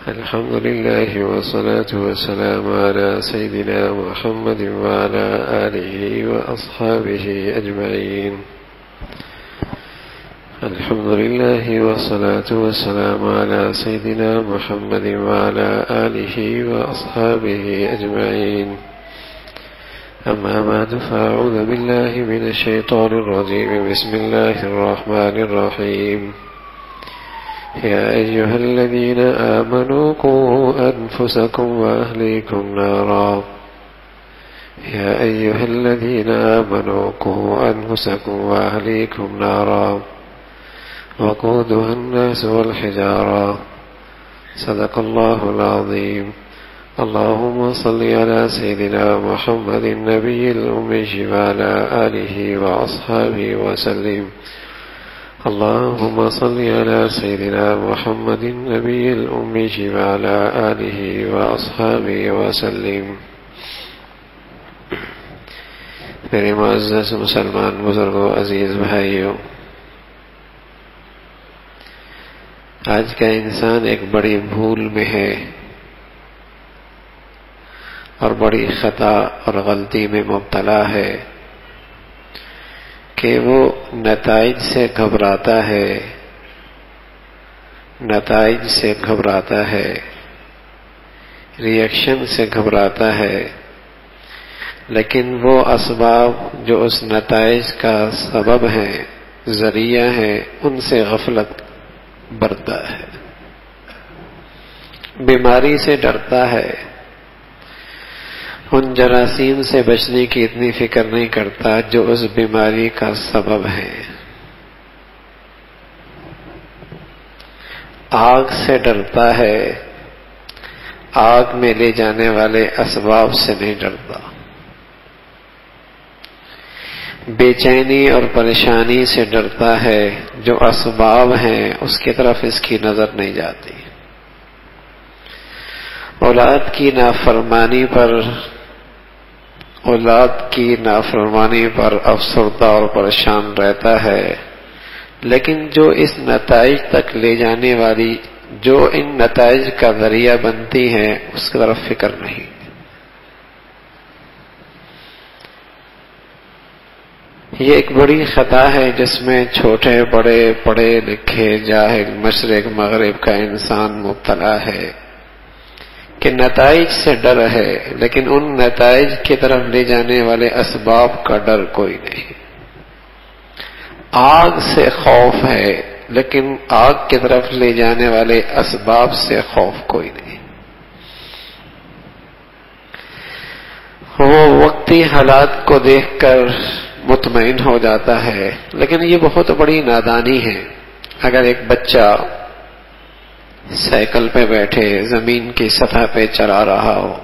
الحمد لله والصلاة والسلام على سيدنا محمد وعلى آله وأصحابه أجمعين. الحمد لله والصلاة والسلام على سيدنا محمد وعلى آله وأصحابه أجمعين. أما بعد فأعوذ بالله من الشيطان الرجيم. بسم الله الرحمن الرحيم. يا أيها الذين آمنوا قوا أنفسكم وأهليكم نارا يا أيها الذين آمنوا قوا أنفسكم وأهليكم نارا وقودها الناس والحجارة. صدق الله العظيم. اللهم صل على سيدنا محمد النبي الأمي وعلى آله وأصحابه وسلم. اللهم صل على سيدنا محمد النبي الأمي وعلى آله وأصحابه وسلم. میرے معزز مسلمان بزرگوں، عزیز بھائیوں، آج کا انسان ایک بڑی بھول میں ہے اور بڑی خطا اور غلطی میں مبتلا ہے کہ وہ نتائج سے گھبراتا ہے، ریئیکشن سے گھبراتا ہے، لیکن وہ اسباب جو اس نتائج کا سبب ہیں، ذریعہ ہیں، ان سے غفلت برتا ہے، بیماری سے ڈرتا ہے، ان جراثیم سے بچنے کی اتنی فکر نہیں کرتا جو اس بیماری کا سبب ہے، آگ سے ڈرتا ہے، آگ میں لے جانے والے اسباب سے نہیں ڈرتا، بے چینی اور پریشانی سے ڈرتا ہے، جو اسباب ہیں اس کی طرف اس کی نظر نہیں جاتی، اولاد کی نافرمانی پر افسردہ اور پریشان رہتا ہے، لیکن جو اس نتائج تک لے جانے والی، جو ان نتائج کا ذریعہ بنتی ہیں، اس کی طرف فکر نہیں۔ یہ ایک بڑی خطا ہے جس میں چھوٹے بڑے پڑھے لکھے جاہل مشرق مغرب کا انسان مبتلا ہے کہ نتائج سے ڈر ہے، لیکن ان نتائج کی طرف لے جانے والے اسباب کا ڈر کوئی نہیں۔ آگ سے خوف ہے، لیکن آگ کی طرف لے جانے والے اسباب سے خوف کوئی نہیں۔ وہ وقتی حالات کو دیکھ کر مطمئن ہو جاتا ہے، لیکن یہ بہت بڑی نادانی ہے۔ اگر ایک بچہ سائیکل پہ بیٹھے زمین کی سطح پہ چلا رہا ہو،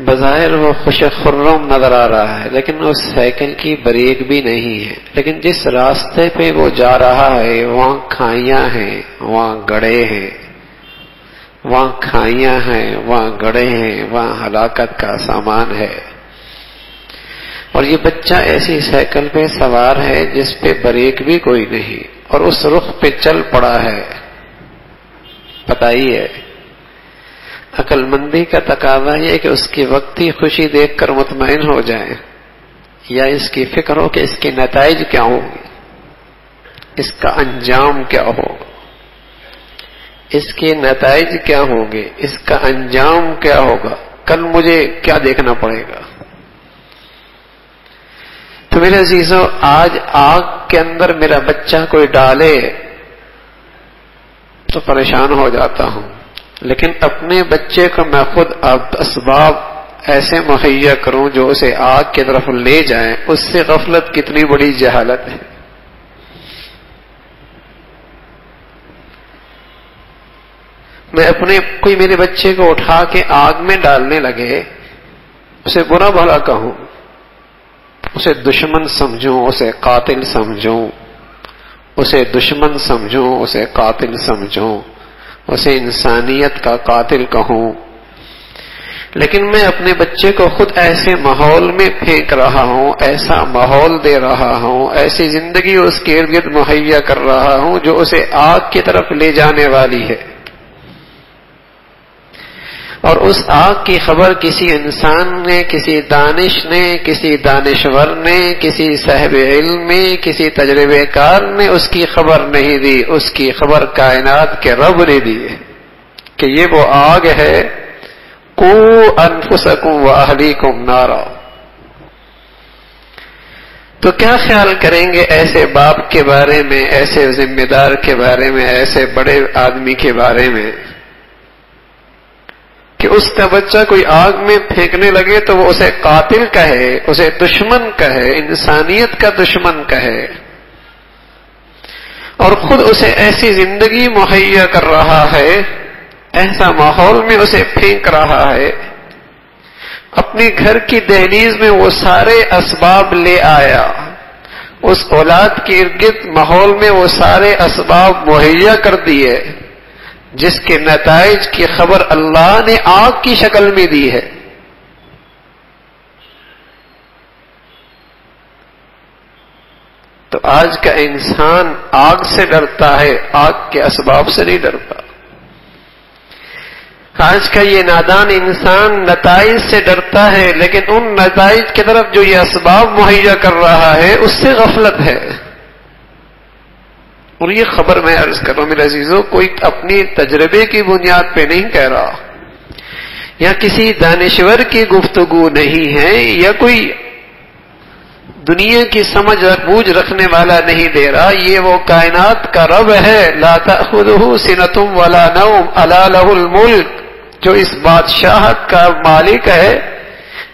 بظاہر وہ خوش خرم نظر آ رہا ہے، لیکن اس سائیکل کی بریک بھی نہیں ہے، لیکن جس راستے پہ وہ جا رہا ہے وہاں کھائیاں ہیں، وہاں گڑھے ہیں، وہاں گڑھے ہیں، وہاں ہلاکت کا سامان ہے۔ اور یہ بچہ ایسی سائیکل پہ سوار ہے جس پہ بریک بھی کوئی نہیں، اور اس رخ پہ چل پڑا ہے۔ بتائیے، عقل مندی کا تقاضا یہ کہ اس کی وقتی خوشی دیکھ کر مطمئن ہو جائے، یا اس کی فکر ہو کہ اس کے نتائج کیا ہوں گے، اس کا انجام کیا ہوگا، اس کے نتائج کیا ہوں گے، اس کا انجام کیا ہوگا، کل مجھے کیا دیکھنا پڑے گا۔ تو میرے عزیزوں، آج آگ کے اندر میرا بچہ کوئی ڈالے تو پریشان ہو جاتا ہوں، لیکن اپنے بچے کو میں خود اسباب ایسے مہیا کروں جو اسے آگ کی طرف لے جائیں، اس سے غفلت کتنی بڑی جہالت ہے۔ کوئی میرے بچے کو اٹھا کے آگ میں ڈالنے لگے، اسے برا بھلا کہوں، اسے دشمن سمجھوں، اسے قاتل سمجھوں، اسے دشمن سمجھوں، اسے قاتل سمجھوں، اسے انسانیت کا قاتل کہوں، لیکن میں اپنے بچے کو خود ایسے ماحول میں پھینک رہا ہوں، ایسا ماحول دے رہا ہوں، ایسی زندگی اس کے ارد گرد مہیا کر رہا ہوں جو اسے آگ کی طرف لے جانے والی ہے، اور اس آگ کی خبر کسی انسان نے، کسی دانش نے، کسی دانشور نے، کسی صاحب علم نے، کسی تجربے کار نے اس کی خبر نہیں دی، اس کی خبر کائنات کے رب نے دی ہے کہ یہ وہ آگ ہے، قوا انفسکم واہلیکم نارا۔ تو کیا خیال کریں گے ایسے باپ کے بارے میں، ایسے ذمہ دار کے بارے میں، ایسے بڑے آدمی کے بارے میں کہ اس کا بچہ کوئی آگ میں پھینکنے لگے تو وہ اسے قاتل کہے، اسے دشمن کہے، انسانیت کا دشمن کہے، اور خود اسے ایسی زندگی مہیا کر رہا ہے، ایسا ماحول میں اسے پھینک رہا ہے۔ اپنی گھر کی دہلیز میں وہ سارے اسباب لے آیا، اس اولاد کے ارد گرد ماحول میں وہ سارے اسباب مہیا کر دیے جس کے نتائج کی خبر اللہ نے آگ کی شکل میں دی ہے۔ تو آج کا انسان آگ سے ڈرتا ہے، آگ کے اسباب سے نہیں ڈرتا۔ آج کا یہ نادان انسان نتائج سے ڈرتا ہے، لیکن ان نتائج کی طرف جو یہ اسباب مہیا کر رہا ہے اس سے غفلت ہے۔ اور یہ خبر میں عرض کر رہا ہوں میرے عزیزوں، کوئی اپنی تجربے کی بنیاد پہ نہیں کہہ رہا، یا کسی دانشور کی گفتگو نہیں ہے، یا کوئی دنیا کی سمجھ بوجھ رکھنے والا نہیں دے رہا، یہ وہ کائنات کا رب ہے، لا تأخذہ سنۃ ولا نوم الا لہ الملک، جو اس بادشاہت کا مالک ہے،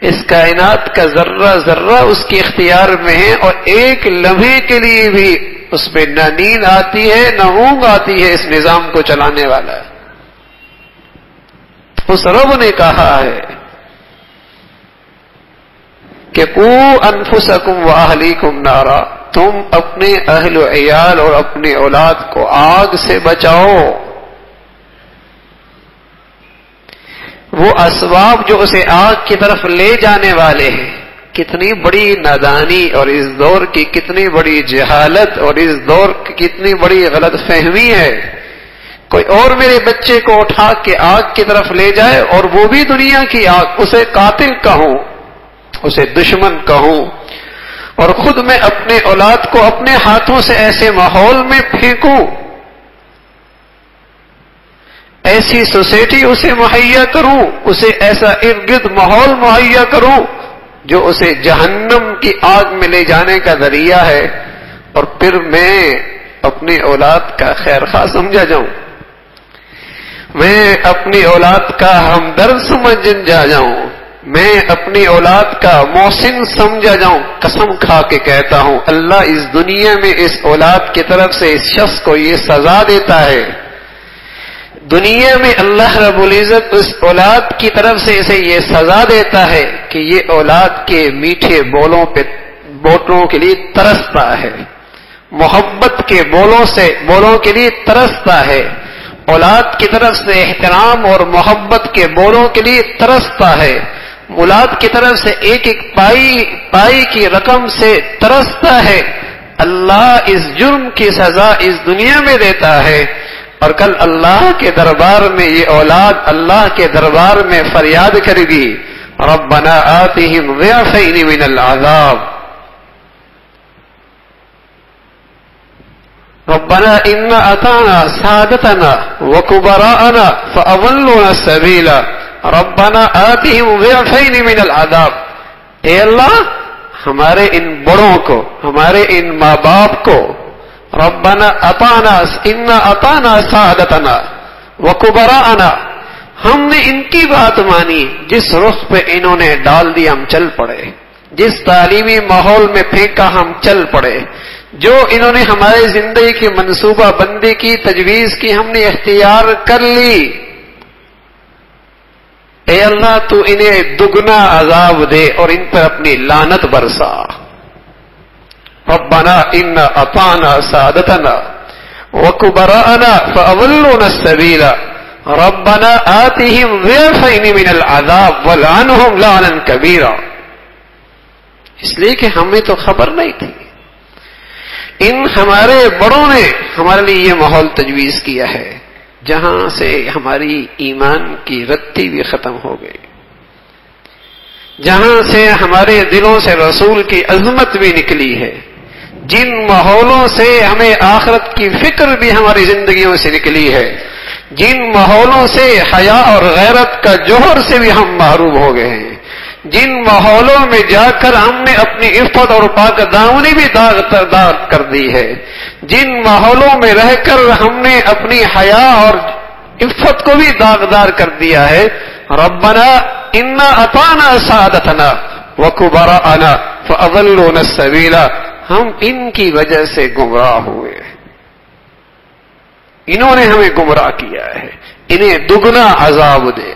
اس کائنات کا ذرہ ذرہ اس کے اختیار میں ہے، اور ایک لمحے کے لیے بھی اس پہ نہ نیند آتی ہے نہ اونگ آتی ہے، اس نظام کو چلانے والا ہے۔ اس رب نے کہا ہے کہ قوا انفسکم واہلیکم نارا، تم اپنے اہل و عیال اور اپنے اولاد کو آگ سے بچاؤ۔ وہ اسباب جو اسے آگ کی طرف لے جانے والے ہیں، کتنی بڑی نادانی اور اس دور کی کتنی بڑی جہالت اور اس دور کی کتنی بڑی غلط فہمی ہے۔ کوئی اور میرے بچے کو اٹھا کے آگ کی طرف لے جائے، اور وہ بھی دنیا کی آگ، اسے قاتل کہوں، اسے دشمن کہوں، اور خود میں اپنے اولاد کو اپنے ہاتھوں سے ایسے ماحول میں پھینکوں، ایسی سوسائٹی اسے مہیا کروں، اسے ایسا ارد گرد ماحول مہیا کروں جو اسے جہنم کی آگ میں لے جانے کا ذریعہ ہے، اور پھر میں اپنی اولاد کا خیر خواہ سمجھا جاؤں، میں اپنی اولاد کا ہمدرد سمجھ جاؤں، میں اپنی اولاد کا محسن سمجھا جاؤں۔ قسم کھا کے کہتا ہوں، اللہ اس دنیا میں اس اولاد کی طرف سے اس شخص کو یہ سزا دیتا ہے، دنیا میں اللہ رب العزت اس اولاد کی طرف سے اسے یہ سزا دیتا ہے کہ یہ اولاد کے میٹھے بولوں کے لیے ترستا ہے، محبت کے بولوں کے لیے ترستا ہے، اولاد کی طرف سے احترام اور محبت کے بولوں کے لیے ترستا ہے، اولاد کی طرف سے ایک ایک پائی کی رقم سے ترستا ہے۔ اللہ اس جرم کی سزا اس دنیا میں دیتا ہے، اور کل اللہ کے دربار میں یہ اولاد اللہ کے دربار میں فریاد کرے گی، ربنا آتہم ضعفین من العذاب، ربنا ان اطعنا سادتنا وکبراءنا فاضلونا السبیل، ربنا آتہم ضعفین من العذاب۔ اے اللہ، ہمارے ان بڑوں کو، ہمارے ان ماں باپ کو، ربنا اطعنا سادتنا وکبراءنا، ہم نے ان کی بات مانی، جس رخ پہ انہوں نے ڈال دیا ہم چل پڑے، جس تعلیمی ماحول میں پھینکا ہم چل پڑے، جو انہوں نے ہمارے زندگی کی منصوبہ بندی کی، تجویز کی، ہم نے اختیار کر لی۔ اے اللہ، تو انہیں دگنا عذاب دے اور ان پر اپنی لعنت برسا۔ ربنا ان اطعنا سادتنا وکبراءنا فاضلونا السبیل، ربنا آتهم ضعفین من العذاب والعنہم لعنا کبیرا، اس لیے کہ ہمیں تو خبر نہیں تھی، ان ہمارے بڑوں نے ہمارے لیے یہ ماحول تجویز کیا ہے جہاں سے ہماری ایمان کی رتی بھی ختم ہو گئی، جہاں سے ہمارے دلوں سے رسول کی عظمت بھی نکلی ہے، جن ماحولوں سے ہمیں آخرت کی فکر بھی ہماری زندگیوں سے نکلی ہے، جن ماحولوں سے حیا اور غیرت کا جوہر سے بھی ہم محروم ہو گئے ہیں، جن ماحولوں میں جا کر ہم نے اپنی عفت اور پاک دامنی بھی داغ تردار کر دی ہے، جن ماحولوں میں رہ کر ہم نے اپنی حیا اور عفت کو بھی داغدار کر دیا ہے، ربنا انا اطعنا سادتنا وکبراءنا فاضلونا السبیل، ہم ان کی وجہ سے گمراہ ہوئے، انہوں نے ہمیں گمراہ کیا ہے، انہیں دگنا عذاب دے۔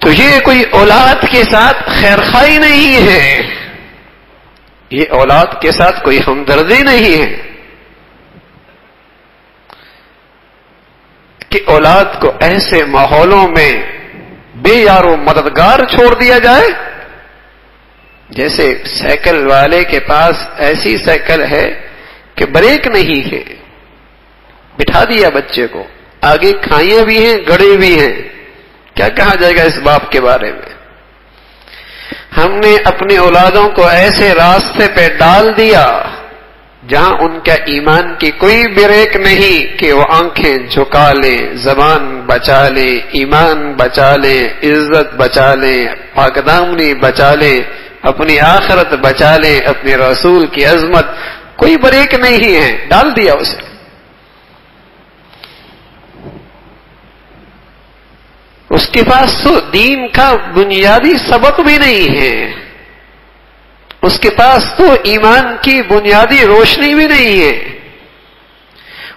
تو یہ کوئی اولاد کے ساتھ خیرخواہی نہیں ہے، یہ اولاد کے ساتھ کوئی ہمدردی نہیں ہے کہ اولاد کو ایسے ماحولوں میں بے یار و مددگار چھوڑ دیا جائے۔ جیسے سائیکل والے کے پاس ایسی سائیکل ہے کہ بریک نہیں ہے، بٹھا دیا بچے کو، آگے کھائیاں بھی ہیں گڑے بھی ہیں، کیا کہا جائے گا اس باپ کے بارے میں؟ ہم نے اپنی اولادوں کو ایسے راستے پہ ڈال دیا جہاں ان کا ایمان کی کوئی بریک نہیں کہ وہ آنکھیں جھکا لیں، زبان بچا لیں، ایمان بچا لیں، عزت بچا لیں، پاک دامنی بچا لیں، اپنی آخرت بچا لیں، اپنے رسول کی عظمت، کوئی بریک نہیں ہے، ڈال دیا اسے۔ اس کے پاس تو دین کا بنیادی سبق بھی نہیں ہے، اس کے پاس تو ایمان کی بنیادی روشنی بھی نہیں ہے،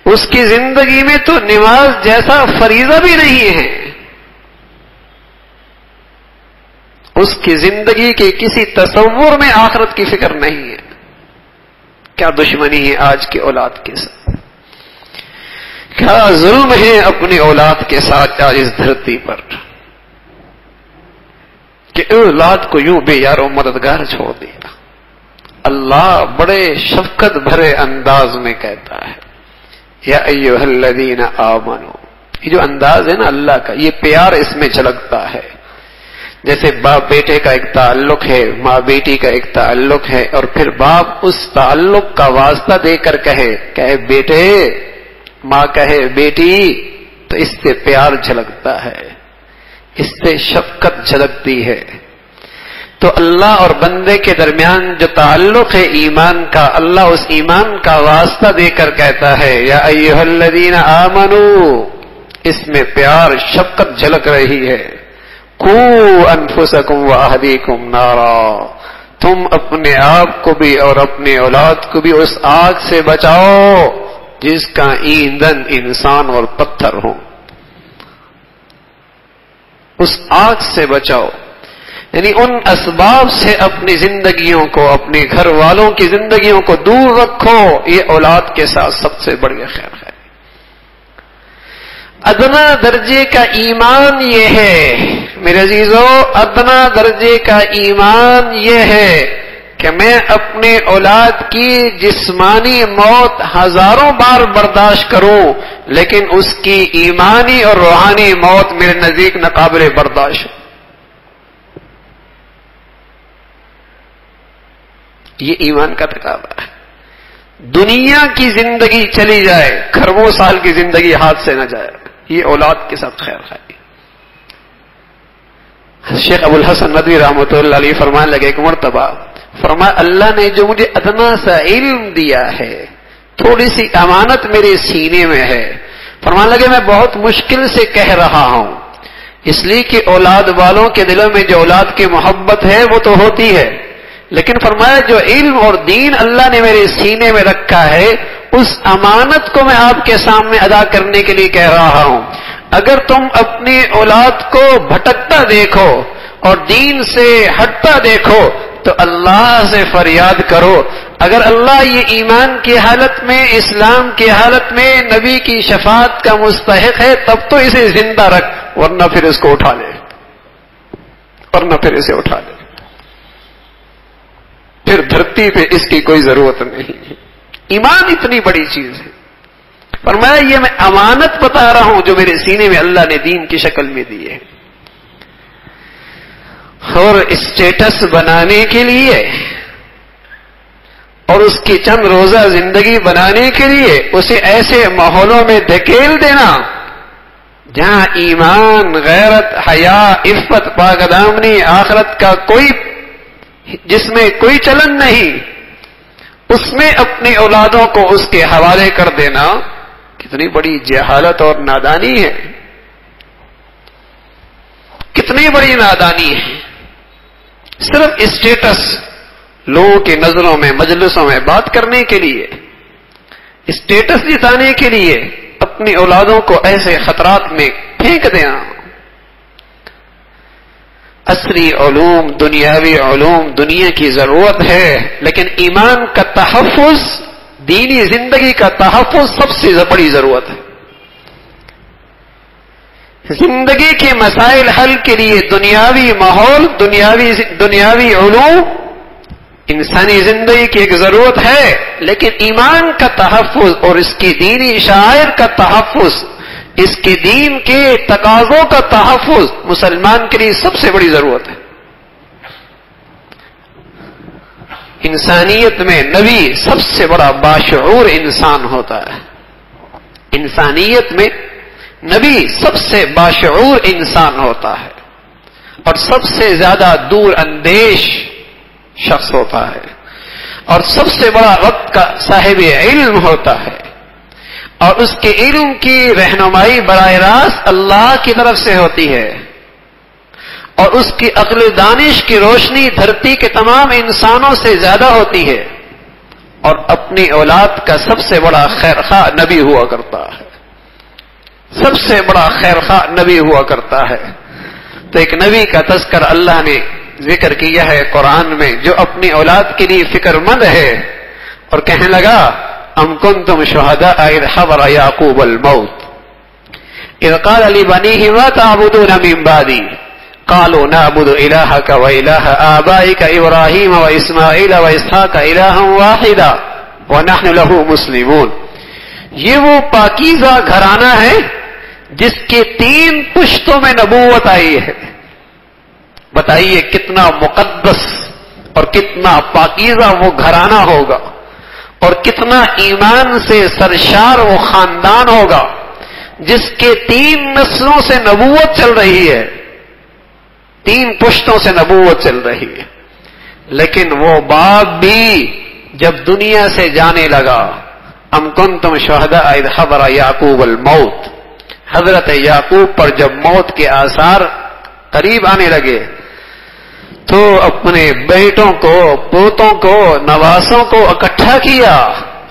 اس کی زندگی میں تو نماز جیسا فریضہ بھی نہیں ہے، اس کی زندگی کے کسی تصور میں آخرت کی فکر نہیں ہے۔ کیا دشمنی ہے آج کی اولاد کے ساتھ، کیا ظلم ہے اپنی اولاد کے ساتھ آج اس دھرتی پر کہ اولاد کو یوں بے یار و مددگار چھوڑ دیا۔ اللہ بڑے شفقت بھرے انداز میں کہتا ہے یا ایھا الذین آمنو، یہ جو انداز ہے نا اللہ کا، یہ پیار اس میں جھلکتا ہے، جیسے باپ بیٹے کا ایک تعلق ہے، ماں بیٹی کا ایک تعلق ہے، اور پھر باپ اس تعلق کا واسطہ دے کر کہے بیٹے، ماں کہے بیٹی، تو اس سے پیار جھلکتا ہے، اس سے شفقت جھلکتی ہے۔ تو اللہ اور بندے کے درمیان جو تعلق ہے ایمان کا، اللہ اس ایمان کا واسطہ دے کر کہتا ہے یا ایھا الذین آمنو، اس میں پیار شفقت جھلک رہی ہے۔ قوا انفسکم واہلیکم نارا، تم اپنے آپ کو بھی اور اپنے اولاد کو بھی اس آگ سے بچاؤ جس کا ایندھن انسان اور پتھر ہو، اس آگ سے بچاؤ، یعنی ان اسباب سے اپنی زندگیوں کو، اپنے گھر والوں کی زندگیوں کو دور رکھو، یہ اولاد کے ساتھ سب سے بڑی خیر ہے۔ ادنا درجے کا ایمان یہ ہے میرے عزیزو، ادنا درجے کا ایمان یہ ہے کہ میں اپنے اولاد کی جسمانی موت ہزاروں بار برداشت کروں، لیکن اس کی ایمانی اور روحانی موت میرے نزدیک ناقابل برداشت ہے۔ یہ ایمان کا تقاضا ہے۔ دنیا کی زندگی چلی جائے، کھربوں سال کی زندگی ہاتھ سے نہ جائے، یہ اولاد کے ساتھ خیر خواہی۔ شیخ ابو الحسن ندوی رحمۃ اللہ علیہ فرمانے لگے ایک مرتبہ، فرمایا اللہ نے جو مجھے ادنا سا علم دیا ہے، تھوڑی سی امانت میرے سینے میں ہے، فرمانے لگے میں بہت مشکل سے کہہ رہا ہوں، اس لیے کہ اولاد والوں کے دلوں میں جو اولاد کی محبت ہے وہ تو ہوتی ہے، لیکن فرمایا جو علم اور دین اللہ نے میرے سینے میں رکھا ہے، اس امانت کو میں آپ کے سامنے ادا کرنے کے لیے کہہ رہا ہوں۔ اگر تم اپنی اولاد کو بھٹکتا دیکھو اور دین سے ہٹتا دیکھو تو اللہ سے فریاد کرو، اگر اللہ یہ ایمان کی حالت میں، اسلام کی حالت میں نبی کی شفاعت کا مستحق ہے تب تو اسے زندہ رکھ، ورنہ پھر اس کو اٹھا لے، ورنہ پھر اسے اٹھا لے، پھر دھرتی پہ اس کی کوئی ضرورت نہیں۔ ایمان اتنی بڑی چیز ہے۔ فرمایا یہ میں امانت بتا رہا ہوں جو میرے سینے میں اللہ نے دین کی شکل میں دی ہے، اور اسٹیٹس بنانے کے لیے اور اس کی چند روزہ زندگی بنانے کے لیے اسے ایسے ماحولوں میں دھکیل دینا جہاں ایمان، غیرت، حیا، عفت، پاک دامنی، آخرت کا کوئی، جس میں کوئی چلن نہیں، اس میں اپنی اولادوں کو اس کے حوالے کر دینا کتنی بڑی جہالت اور نادانی ہے، کتنی بڑی نادانی ہے۔ صرف اسٹیٹس، لوگوں کی نظروں میں، مجلسوں میں بات کرنے کے لیے، اسٹیٹس جتانے کے لیے اپنی اولادوں کو ایسے خطرات میں پھینک دینا۔ عصری علوم، دنیاوی علوم دنیا کی ضرورت ہے، لیکن ایمان کا تحفظ، دینی زندگی کا تحفظ سب سے بڑی ضرورت ہے۔ زندگی کے مسائل حل کے لیے دنیاوی ماحول، دنیاوی علوم انسانی زندگی کی ایک ضرورت ہے، لیکن ایمان کا تحفظ اور اس کی دینی شعائر کا تحفظ، اس کے دین کے تقاضوں کا تحفظ مسلمان کے لیے سب سے بڑی ضرورت ہے۔ انسانیت میں نبی سب سے بڑا باشعور انسان ہوتا ہے، انسانیت میں نبی سب سے باشعور انسان ہوتا ہے اور سب سے زیادہ دور اندیش شخص ہوتا ہے، اور سب سے بڑا وقت کا صاحب علم ہوتا ہے، اور اس کے علم کی رہنمائی براہ راست اللہ کی طرف سے ہوتی ہے، اور اس کی عقل دانش کی روشنی دھرتی کے تمام انسانوں سے زیادہ ہوتی ہے، اور اپنی اولاد کا سب سے بڑا خیرخواہ نبی ہوا کرتا ہے، سب سے بڑا خیرخواہ نبی ہوا کرتا ہے۔ تو ایک نبی کا تذکر اللہ نے ذکر کیا ہے قرآن میں جو اپنی اولاد کے لیے فکر مند ہے، اور کہنے لگا ام کنتم شہداء اذ حضر یعقوب الموت اذ قال لبنیہ ما تعبدون من بعدی قالوا نعبد الہک والہ آبائک ابراہیم واسماعیل واسحاق الہا واحدا ونحن له مسلمون۔ یہ وہ پاکیزہ گھرانہ ہے جس کے 3 پشتوں میں نبوت آئی ہے۔ بتائیے کتنا مقدس اور کتنا پاکیزہ وہ گھرانہ ہوگا، اور کتنا ایمان سے سرشار وہ خاندان ہوگا جس کے 3 نسلوں سے نبوت چل رہی ہے، 3 پشتوں سے نبوت چل رہی ہے۔ لیکن وہ باپ بھی جب دنیا سے جانے لگا، ام کنتم شہداء اذ حضر یعقوب الموت، حضرت یعقوب پر جب موت کے آثار قریب آنے لگے تو اپنے بیٹوں کو، پوتوں کو، نواسوں کو اکٹھا کیا۔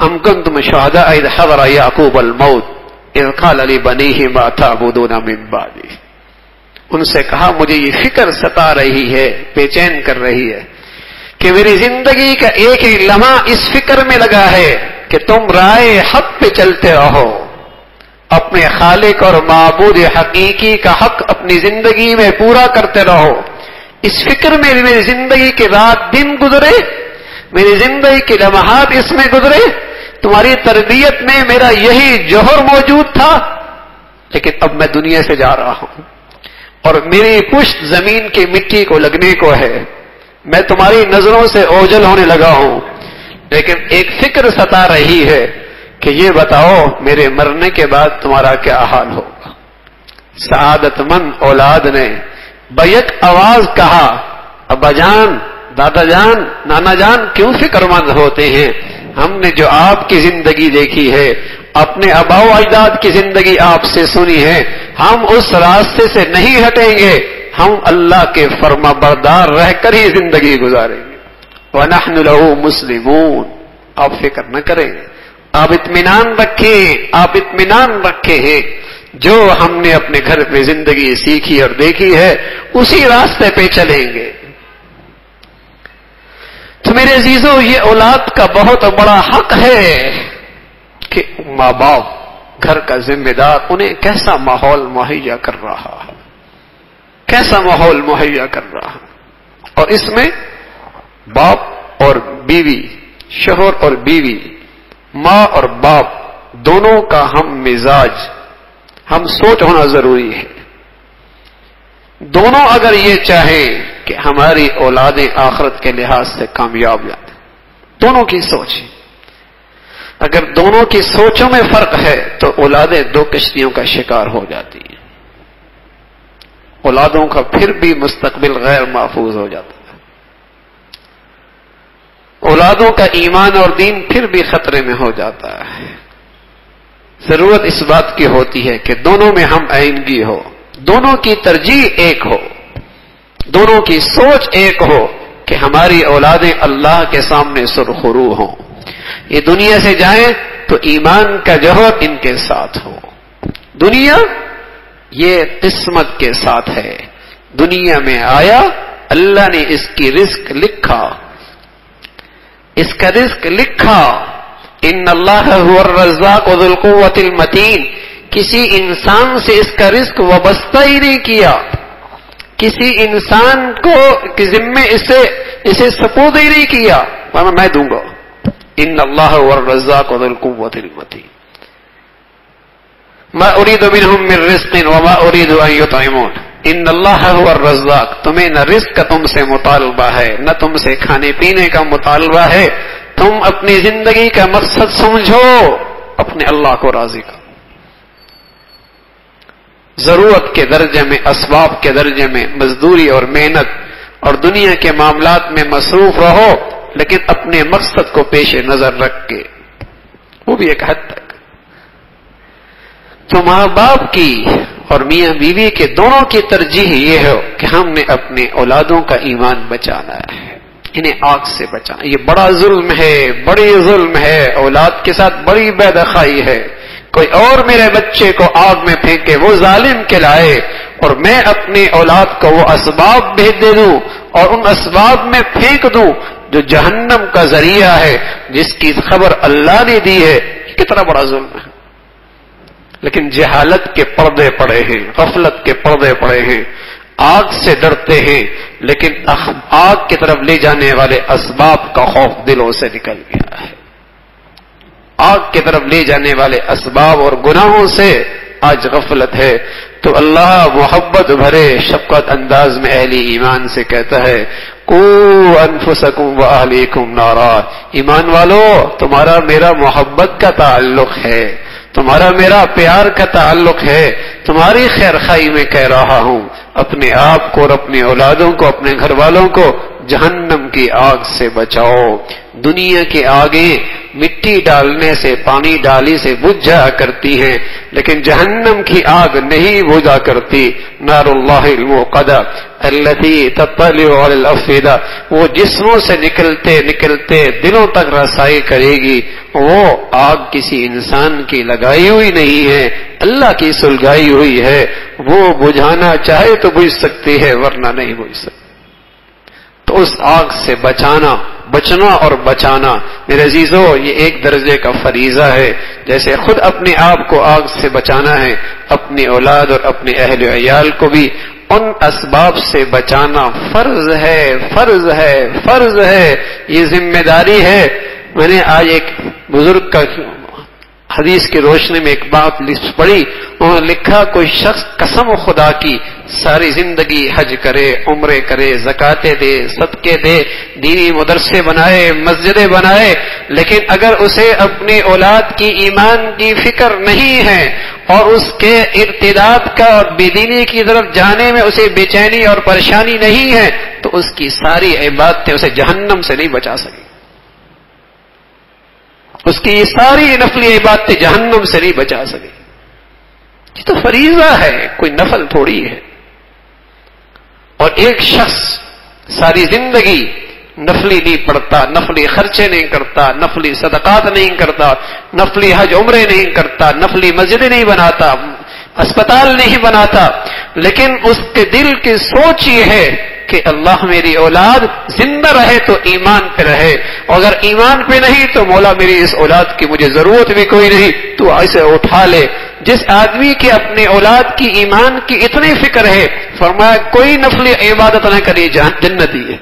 ام کنتم شہداء اذ حضر یعقوب الموت اذ قال لبنیہ ما تعبدون من بعدی۔ ان سے کہا مجھے یہ فکر ستا رہی ہے، بے چین کر رہی ہے کہ میری زندگی کا ایک ایک لمحہ اس فکر میں لگا ہے کہ تم رائے حق پہ چلتے رہو، اپنے خالق اور معبود حقیقی کا حق اپنی زندگی میں پورا کرتے رہو۔ اس فکر میں میری زندگی کے رات دن گزرے، میری زندگی کے لمحات اس میں گزرے، تمہاری تربیت میں میرا یہی جوہر موجود تھا، لیکن اب میں دنیا سے جا رہا ہوں اور میری پشت زمین کی مٹی کو لگنے کو ہے، میں تمہاری نظروں سے اوجھل ہونے لگا ہوں، لیکن ایک فکر ستا رہی ہے کہ یہ بتاؤ میرے مرنے کے بعد تمہارا کیا حال ہوگا۔ سعادت مند اولاد نے بیک آواز کہا ابا جان، دادا جان، نانا جان کیوں فکر مند ہوتے ہیں؟ ہم نے جو آپ کی زندگی دیکھی ہے، اپنے آباء و اجداد کی زندگی آپ سے سنی ہے، ہم اس راستے سے نہیں ہٹیں گے، ہم اللہ کے فرما بردار رہ کر ہی زندگی گزاریں گے۔ وَنَحْنُ لَهُ مُسْلِمُونَ۔ آپ فکر نہ کریں، آپ اطمینان رکھے ہیں، جو ہم نے اپنے گھر پہ زندگی سیکھی اور دیکھی ہے اسی راستے پہ چلیں گے۔ تو میرے عزیزو، یہ اولاد کا بہت بڑا حق ہے کہ ماں باپ، گھر کا ذمہ دار انہیں کیسا ماحول مہیا کر رہا ہے، کیسا ماحول مہیا کر رہا ہے. اور اس میں باپ اور بیوی، شوہر اور بیوی، ماں اور باپ دونوں کا ہم مزاج، ہم سوچ ہونا ضروری ہے. دونوں اگر یہ چاہیں کہ ہماری اولادیں آخرت کے لحاظ سے کامیاب جائیں، دونوں کی سوچ، اگر دونوں کی سوچوں میں فرق ہے تو اولادیں دو کشتیوں کا شکار ہو جاتی ہیں. اولادوں کا پھر بھی مستقبل غیر محفوظ ہو جاتا ہے، اولادوں کا ایمان اور دین پھر بھی خطرے میں ہو جاتا ہے. ضرورت اس بات کی ہوتی ہے کہ دونوں میں ہم آئینگی ہو، دونوں کی ترجیح ایک ہو، دونوں کی سوچ ایک ہو کہ ہماری اولادیں اللہ کے سامنے سرخرو ہوں. یہ دنیا سے جائیں تو ایمان کا جوہر ان کے ساتھ ہو. دنیا یہ قسمت کے ساتھ ہے. دنیا میں آیا، اللہ نے اس کی رزق لکھا، اس کا رزق لکھا. ان اللہ هو الرزاق ذو القوة المتین. کسی انسان سے اس کا رزق وابستہ ہی نہیں کیا، کسی انسان کو کے ذمے اسے سپرد ہی نہیں کیا، میں دوں گا. ان اللہ هو الرزاق ذو القوة المتین. ما اريد منهم من رزق وما اريد ان يطعمون. ان اللہ هو الرزاق. تمہیں نہ رزق کا تم سے مطالبہ ہے، نہ تم سے کھانے پینے کا مطالبہ ہے. تم اپنی زندگی کا مقصد سمجھو اپنے اللہ کو راضی کرو. ضرورت کے درجے میں، اسباب کے درجے میں مزدوری اور محنت اور دنیا کے معاملات میں مصروف رہو، لیکن اپنے مقصد کو پیش نظر رکھ کے، وہ بھی ایک حد تک. تو ماں باپ کی اور میاں بیوی کے دونوں کی ترجیح یہ ہے کہ ہم نے اپنے اولادوں کا ایمان بچانا ہے، انہیں آگ سے بچانا. یہ بڑا ظلم ہے، بڑی ظلم ہے، اولاد کے ساتھ بڑی بے دخائی ہے. کوئی اور میرے بچے کو آگ میں پھینکے وہ ظالم کہلائے، اور میں اپنے اولاد کو وہ اسباب بھیج دے دوں اور ان اسباب میں پھینک دوں جو جہنم کا ذریعہ ہے، جس کی خبر اللہ نے دی ہے. کتنا بڑا ظلم ہے. لیکن جہالت کے پردے پڑے ہیں، غفلت کے پردے پڑے ہیں، آگ سے ڈرتے ہیں، لیکن آگ کی طرف لے جانے والے اسباب کا خوف دلوں سے نکل گیا ہے. آگ کی طرف لے جانے والے اسباب اور گناہوں سے آج غفلت ہے. تو اللہ محبت بھرے شفقت انداز میں اہل ایمان سے کہتا ہے، قوا انفسکم واہلیکم نارا. ایمان والو، تمہارا میرا محبت کا تعلق ہے، تمہارا میرا پیار کا تعلق ہے. تمہاری خیر خواہی میں کہہ رہا ہوں، اپنے آپ کو اور اپنے اولادوں کو، اپنے گھر والوں کو جہنم کی آگ سے بچاؤ. دنیا کی آگیں مٹی ڈالنے سے، پانی ڈالی سے بجھ جایا کرتی ہیں، لیکن جہنم کی آگ نہیں بجھا کرتی. نار اللہ الموقدہ التي تطلع على الافئدہ. وہ جسموں سے نکلتے نکلتے دلوں تک رسائی کرے گی. وہ آگ کسی انسان کی لگائی ہوئی نہیں ہے، اللہ کی سلگائی ہوئی ہے. وہ بجھانا چاہے تو بجھ سکتی ہے، ورنہ نہیں بجھ سکتی. تو اس آگ سے بچنا اور بچانا میرے عزیزو، یہ ایک درجے کا فریضہ ہے. جیسے خود اپنے آپ کو آگ سے بچانا ہے، اپنی اولاد اور اپنے اہل و عیال کو بھی ان اسباب سے بچانا فرض ہے، فرض ہے، فرض ہے. یہ ذمہ داری ہے. میں نے آج ایک بزرگ کا حدیث کی روشنی میں ایک بات پڑھی. انہوں نے لکھا، کوئی شخص قسم خدا کی ساری زندگی حج کرے، عمرے کرے، زکاتیں دے، صدقے دے، دینی مدرسے بنائے، مسجدیں بنائے، لیکن اگر اسے اپنی اولاد کی ایمان کی فکر نہیں ہے اور اس کے ارتداد کا اور بے دینی کی طرف جانے میں اسے بے چینی اور پریشانی نہیں ہے، تو اس کی ساری عبادتیں اسے جہنم سے نہیں بچا سکیں. اس کی یہ ساری نفلی عبادتیں جہنم سے نہیں بچا سکے. یہ تو فریضہ ہے، کوئی نفل تھوڑی ہے. اور ایک شخص ساری زندگی نفلی نہیں پڑھتا، نفلی خرچے نہیں کرتا، نفلی صدقات نہیں کرتا، نفلی حج عمرے نہیں کرتا، نفلی مسجدیں نہیں بناتا، اسپتال نہیں بناتا، لیکن اس کے دل کی سوچ یہ ہے کہ اللہ میری اولاد زندہ رہے تو ایمان پہ رہے، اگر ایمان پہ نہیں تو مولا میری اس اولاد کی مجھے ضرورت بھی کوئی نہیں، تو اسے اٹھا لے۔ جس آدمی کے اپنے اولاد کی ایمان کی اتنی فکر ہے، فرمایا کوئی نفل عبادت نہ کرے، جنتی ہے،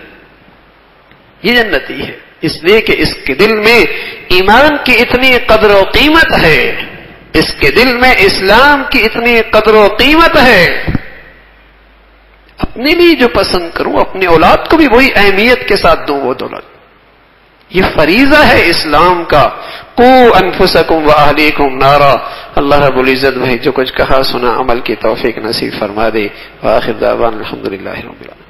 یہ جنتی ہے، اس لیے کہ اس کے دل میں ایمان کی اتنی قدر و قیمت ہے، اس کے دل میں اسلام کی اتنی قدر و قیمت ہے۔ اپنے لیے جو پسند کروں، اپنے اولاد کو بھی وہی اہمیت کے ساتھ دوں وہ دولت۔ یہ فریضہ ہے اسلام کا، قو انفسکم واہلیکم نارا۔ اللہ رب العزت بھائی جو کچھ کہا سنا عمل کی توفیق نصیب فرما دے۔ وآخر دعوانا الحمدللہ رب العالمین۔